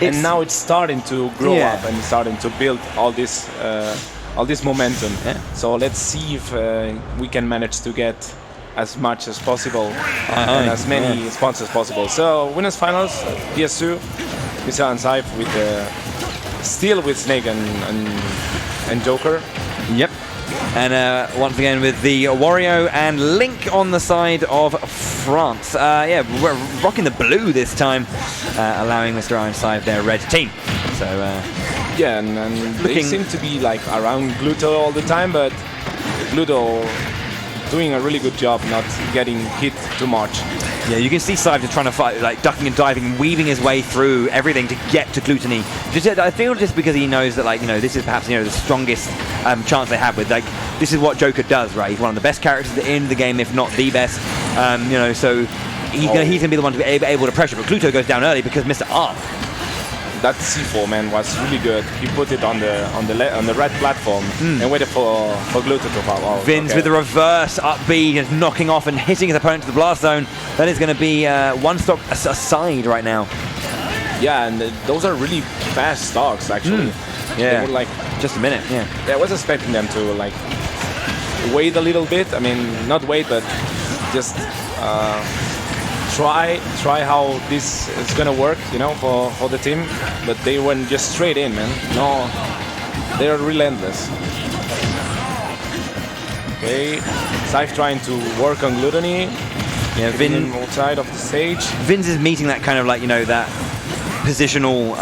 and now it's starting to grow up and starting to build all this momentum. So let's see if we can manage to get as much as possible and as many sponsors as possible. So winners finals, PS2, VCA and cyve with still with Snake and Joker. Yep. And once again with the Wario and Link on the side of France. Yeah, we're rocking the blue this time, allowing Mr. R and cyve their red team. So yeah, and they seem to be like around Gluto all the time, but Gluto doing a really good job not getting hit too much. Yeah, you can see cyve just trying to fight, like ducking and diving, weaving his way through everything to get to Glutonny. I feel just because he knows that, like, this is perhaps the strongest chance they have with, like, this is what Joker does, right? He's one of the best characters in the game, if not the best. So he's gonna be the one to be able to pressure. But Gluto goes down early because Mr. R. That C4 man was really good. He put it on the red platform and waited for Gluto to fall out. VinS with the reverse up B, just knocking off and hitting his opponent to the blast zone. That is going to be one stock aside right now. Yeah, and those are really fast stocks actually. Yeah, they were like just a minute. Yeah, I was expecting them to like wait a little bit. I mean, not wait, but just try how this is gonna work, for the team. But they went just straight in, man. No, they are relentless. Okay, cyve trying to work on Glutonny. Yeah, VinS outside of the stage. VinS is meeting that kind of like that positional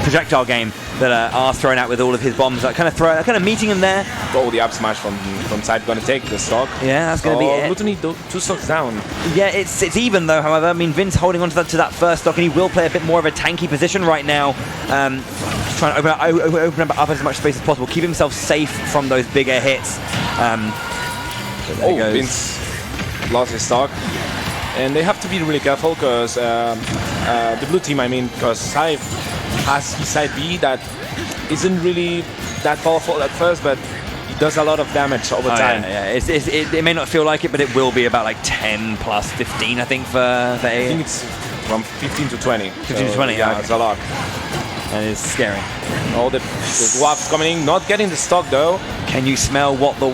projectile game that R's throwing out with all of his bombs. Like kind of meeting him there. Oh, the up smash from cyve gonna take the stock. Yeah, that's gonna be it. Glutonny 2 stocks down. Yeah, it's even though. However, I mean, VinS holding on to that first stock, and he will play a bit more of a tanky position right now. Just trying to open up as much space as possible, keep himself safe from those bigger hits. VinS lost his stock. And they have to be really careful because the blue team, because cyve has his side B that isn't really that powerful at first, but it does a lot of damage over time. Yeah. It may not feel like it, but it will be about like 10 plus 15, I think, for A. I think it's from 15 to 20. 15 to 20, yeah, it's a lot. And it's scary. Oh, the dwarfs coming in, not getting the stock though. Can you smell what the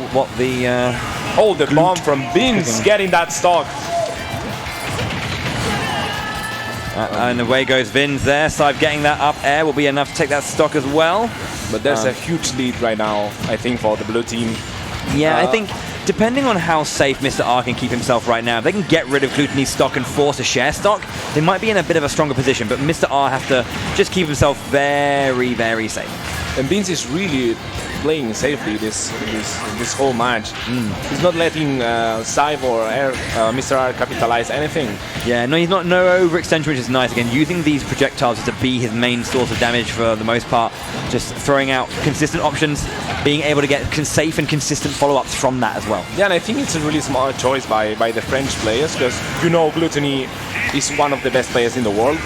oh, the bomb from VinS getting that stock. And away goes VinS there. cyve getting that up air will be enough to take that stock as well. But there's a huge lead right now, I think, for the blue team. Yeah, I think depending on how safe Mr. R can keep himself right now, if they can get rid of Glutonny's stock and force a share stock, they might be in a bit of a stronger position. But Mr. R has to just keep himself very, very safe. And VinS is really playing safely this whole match. He's not letting cyve or Mr. R capitalize anything. Yeah, no, he's not. No overextension, which is nice. Again, using these projectiles to be his main source of damage for the most part. Just throwing out consistent options, being able to get safe and consistent follow-ups from that as well. Yeah, and I think it's a really smart choice by the French players because Glutonny is one of the best players in the world.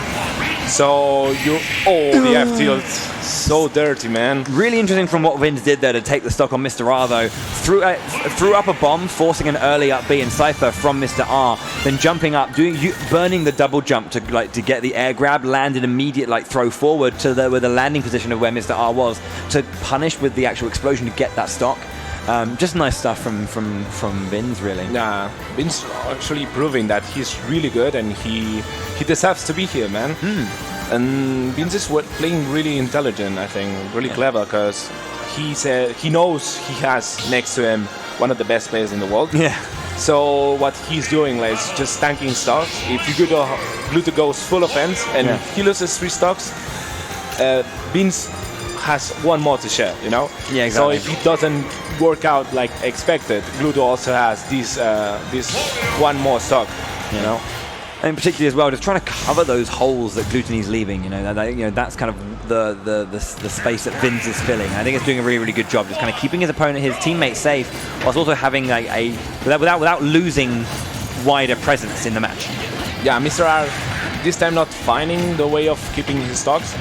So the F tilt, so dirty, man. Really interesting from what VinS did there to take the stock on Mr. R though. Threw up a bomb, forcing an early up B in cypher from Mr. R, then jumping up, burning the double jump to get the air grab, landed immediate throw forward to the landing position of where Mr. R was to punish with the actual explosion to get that stock. Just nice stuff from VinS, really. Yeah, VinS actually proving that he's really good and he deserves to be here, man. And VinS is playing really intelligent, I think, really clever, because he knows he has next to him one of the best players in the world. Yeah. So what he's doing is just tanking stocks. If Gluto goes full offense and he loses 3 stocks, VinS has one more to share, Yeah, exactly. So if he doesn't work out like expected, Gluto also has this one more stock, And particularly as well, just trying to cover those holes that Glutonny's leaving. That's kind of the space that VinS is filling. I think it's doing a really, really good job, just kind of keeping his opponent, his teammate safe, whilst also having without losing wider presence in the match. Yeah, Mr. R this time not finding the way of keeping his stocks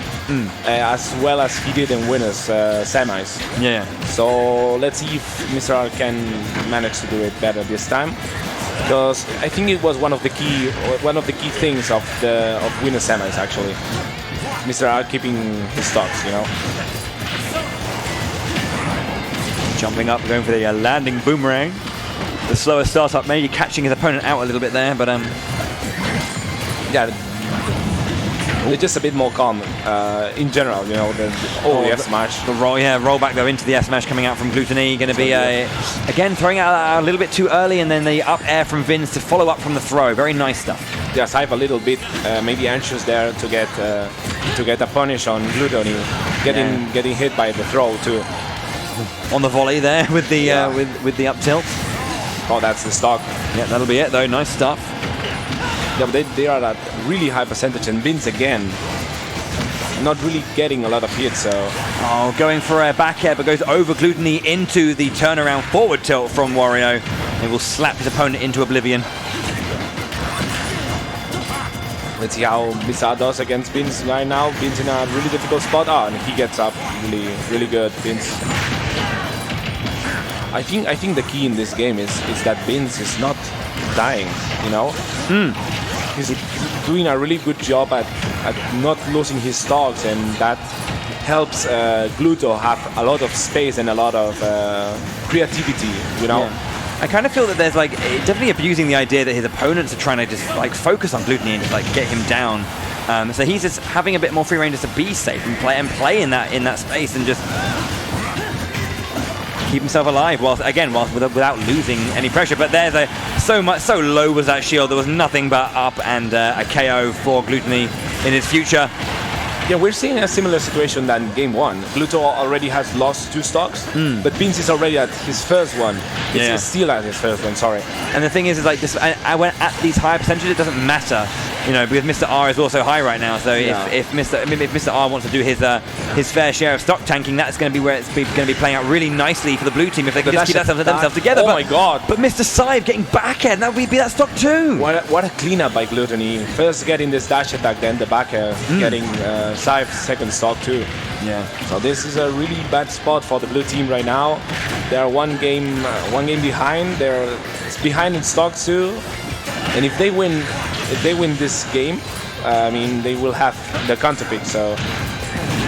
as well as he did in winners semis. Yeah. So let's see if Mr. R can manage to do it better this time. because I think it was one of the key things of winner semis actually. Mr. R keeping his stocks, you know. Jumping up, going for the landing boomerang. The slower startup, maybe catching his opponent out a little bit there, but yeah, they're just a bit more calm in general, you know. The F smash. The roll back though into the F smash coming out from Glutonny. Going to be again throwing out a little bit too early, and then the up air from VinS to follow up from the throw. Very nice stuff. Yeah, cyve a little bit maybe anxious there to get a punish on Glutonny, getting hit by the throw too. On the volley there with the with the up tilt. Oh, that's the stock. Yeah, that'll be it though. Nice stuff. Yeah, but they are at really high percentage, and VinS again not really getting a lot of hits. So going for a back air, but goes over Glutonny into the turnaround forward tilt from Wario. It will slap his opponent into oblivion. Let's see how Mr. does against VinS right now. VinS in a really difficult spot. And he gets up really good. VinS. I think the key in this game is that VinS is not dying, you know. He's doing a really good job at not losing his stocks, and that helps Gluto have a lot of space and a lot of creativity, you know. Yeah. I kind of feel that there's like definitely abusing the idea that his opponents are trying to just like focus on Glutonny and just like get him down. So he's just having a bit more free reign just to be safe and play in that space and just keep himself alive whilst without losing any pressure. But there's so low was that shield. There was nothing but up and a KO for Glutonny in his future. Yeah, we're seeing a similar situation than game one. Gluto already has lost 2 stocks, but VinS is already at his first one. He's still at his first one, sorry. And the thing is like this, I went at these higher percentages, it doesn't matter, you know, because Mr. R is also high right now. So if Mr. R wants to do his fair share of stock tanking, that's going to be where it's going to be playing out really nicely for the blue team if they can just keep themselves together. Oh my god! But Mr. cyve getting back air, that would be that stock too. What a cleanup by Glutonny. First getting this dash attack, then the back air, getting cyve second stock too. Yeah. So this is a really bad spot for the blue team right now. They are one game behind. They're behind in stocks too. And if they win this game, I mean they will have the counter pick. So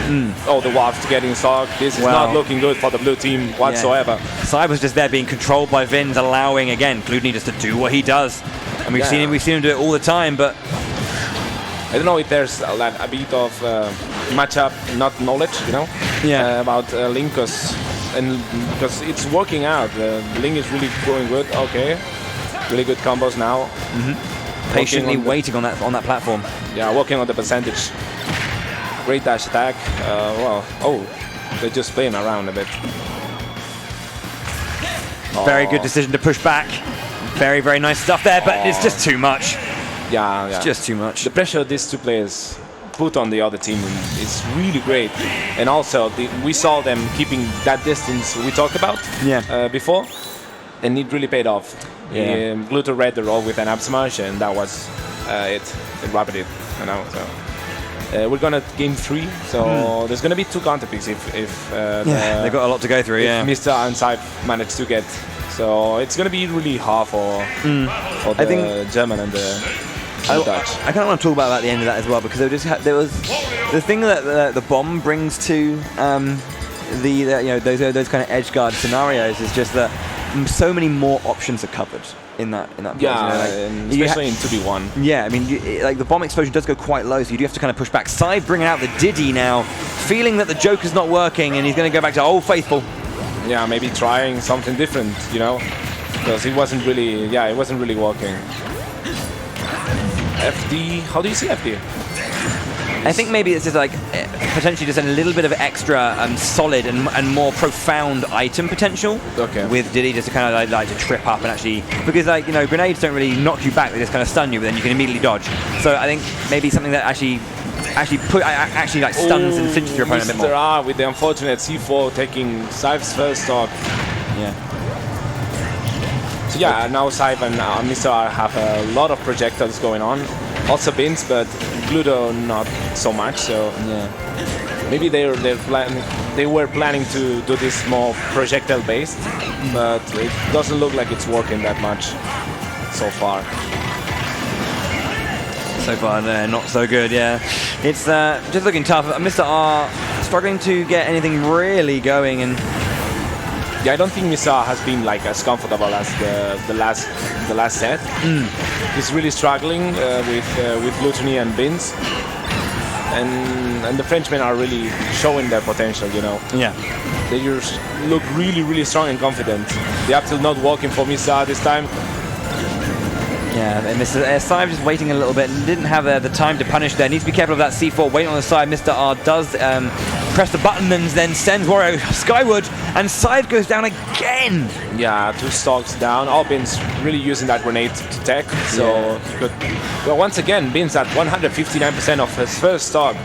the Waft getting stock. This is not looking good for the blue team whatsoever. Yeah. cyve was just there being controlled by VinS, allowing again Glutonny just to do what he does. And we've seen him do it all the time, but I don't know if there's a bit of matchup, not knowledge, you know, about Link, because it's working out. Link is really going good. Okay, really good combos now. Patiently waiting on that platform. Yeah, working on the percentage. Great dash attack. They're just playing around a bit. Very good decision to push back. Very, very nice stuff there, but it's just too much. Yeah, it's just too much. The pressure these 2 players put on the other team is really great, and also we saw them keeping that distance we talked about before, and it really paid off. Gluto read the roll with an up smash, and that was it. It wrapped it, you know. So we're gonna game 3, so there's gonna be 2 counter picks if they've got a lot to go through. Mr. and cyve managed to get. So it's gonna be really hard for the German and the Dutch. I kind of want to talk about the end of that as well, because there was the thing that the bomb brings to those kind of edge guard scenarios is just that so many more options are covered in that build, especially in 2v1. Yeah, I mean, the bomb explosion does go quite low, so you do have to kind of push back. cyve bringing out the Diddy now, feeling that the Joker's not working, and he's going to go back to Old Faithful. Yeah, maybe trying something different, you know, because it wasn't really working. FD, how do you see FD? I think maybe it's just like potentially just a little bit of extra solid and more profound item potential with Diddy, just to kind of like to trip up and actually, because grenades don't really knock you back, they just kind of stun you, but then you can immediately dodge. So I think maybe something that actually stuns and cinches your opponent a bit more. Mr. R with the unfortunate C4 taking cyve's first stock. Yeah. So now cyve and Mr. R have a lot of projectiles going on. Also VinS, but Gluto not so much. So maybe they were planning to do this more projectile based, but it doesn't look like it's working that much. so far. So far, not so good, yeah. It's just looking tough. Mr. R struggling to get anything really going, and yeah, I don't think Mr. R has been like as comfortable as the last set. He's really struggling with Glutonny and VinS, and the Frenchmen are really showing their potential, you know. Yeah. They just look really strong and confident. They're up till not walking for Mr. R this time. Yeah, and Mr. cyve just waiting a little bit and didn't have the time to punish there. Needs to be careful of that C4 waiting on the side. Mr. R does press the button and then sends Wario skyward, and cyve goes down again. Yeah, 2 stocks down. All VinS really using that grenade to tech. So he could. Well, once again, VinS at 159% of his first stock.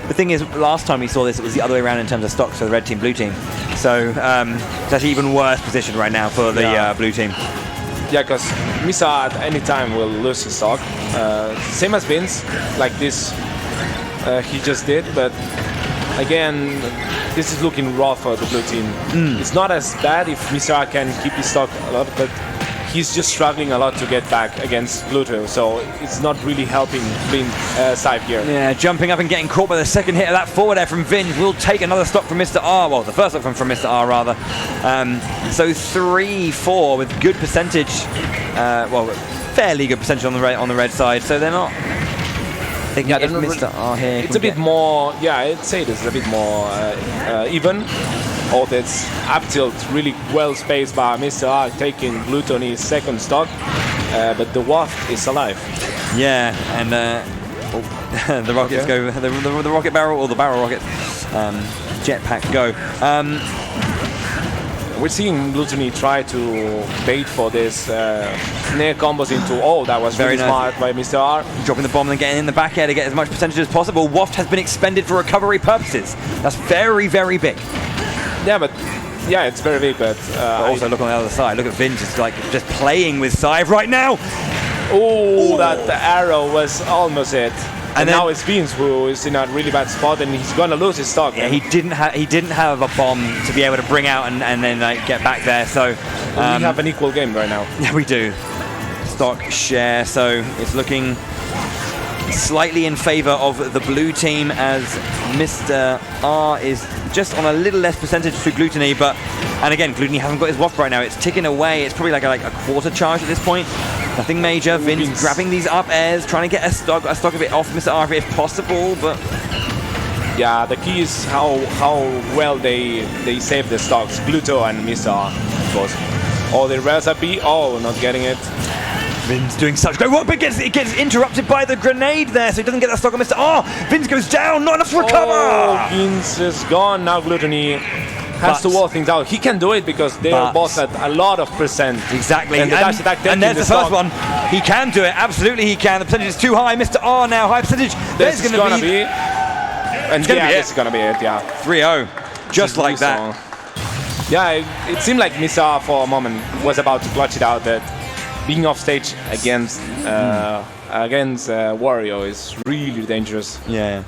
The thing is, last time we saw this, it was the other way around in terms of stocks for the red team, blue team. So it's actually even worse position right now for the blue team. Yeah, because Mr. R at any time will lose his stock. Same as VinS, like this he just did, but again, this is looking raw for the blue team. It's not as bad if Mr. R can keep his stock a lot, but he's just struggling a lot to get back against Gluto, so it's not really helping cyve here. Yeah, jumping up and getting caught by the second hit of that forward air from VinS will take another stock from Mr. R. Well, the first stock from Mr. R, rather. So 3-4 with good percentage. Well, fairly good percentage on the red side. So they're not. They can get Mr. R here. It's a bit more. Yeah, I'd say this is a bit more even. Oh, that's up tilt really well spaced by Mr. R, taking Glutonny's second stock, but the waft is alive. Yeah, and the rockets go, the rocket barrel, or the barrel rocket jetpack go. We're seeing Glutonny try to bait for this near combos into. Oh, that was very smart by Mr. R. Dropping the bomb and getting in the back air to get as much percentage as possible. Waft has been expended for recovery purposes. That's very big. Yeah, but yeah, it's very big. But also look on the other side. Look at VinS just playing with cyve right now. Oh, that arrow was almost it. And now it's VinS who is in a really bad spot, and he's gonna lose his stock. Yeah, he didn't have a bomb to be able to bring out and then get back there. So we have an equal game right now. Yeah, we do. Stock share. So it's looking slightly in favor of the blue team, as Mr. R is just on a little less percentage to Glutonny, and again, Glutonny hasn't got his waft right now. It's ticking away. It's probably like a quarter charge at this point. Nothing major. VinS grabbing these up airs, trying to get a stock of it off Mr. R if possible, but yeah, the key is how well they save the stocks. Gluto and Mr. R, of course. Oh, the rails up B. Oh, not getting it. VinS doing such great work, but it gets interrupted by the grenade there, so he doesn't get that stock on Mr. R. VinS goes down, not enough to recover! Oh, VinS is gone. Now Glutonny has to wall things out. He can do it because they are both at a lot of percent. Exactly. And there's the first one. He can do it. Absolutely he can. The percentage is too high. Mr. R now, high percentage. This is going to be... And yeah, this is going to be it, yeah. 3-0. Just like that. Yeah, it seemed like Mr. R for a moment was about to clutch it out, but being off stage against Wario is really dangerous. Yeah.